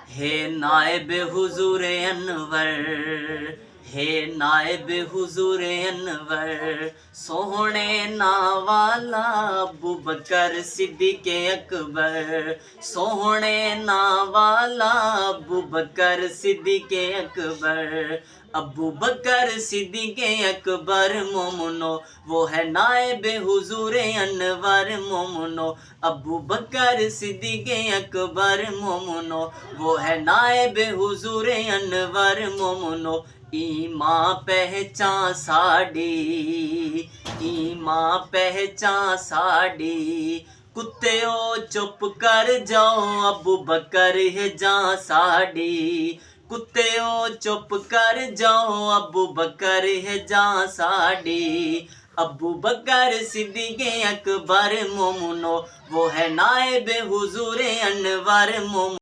हे नायब हुजूर अनवर, हे नायब हुजूर अनवर, सोहणे नावाला अबू बकर सिद्दीक़ अकबर, सोहणे नावाला अबू बकर सिद्दीक़ अकबर, अबू बकर सिद्दीक़ अकबर मोमनो, वो है नायब हुजूर अनवर मोमनो, अबू बकर सिद्दीक़ अकबर मोमनो, वो है नायब हुजूर अनवर मोमनो। ईमां पहचान साड़ी, ईमां पहचान साड़ी, कुत्तेओ चुप कर जाओ अबू बकर है जान साड़ी, कुत्तेओ चुप कर जाओ अबू बकर है जान साड़ी, अबू बकर सिद्दीक़ अकबर मोमनो, वो है नायब हुजूर अनवर मोमनो।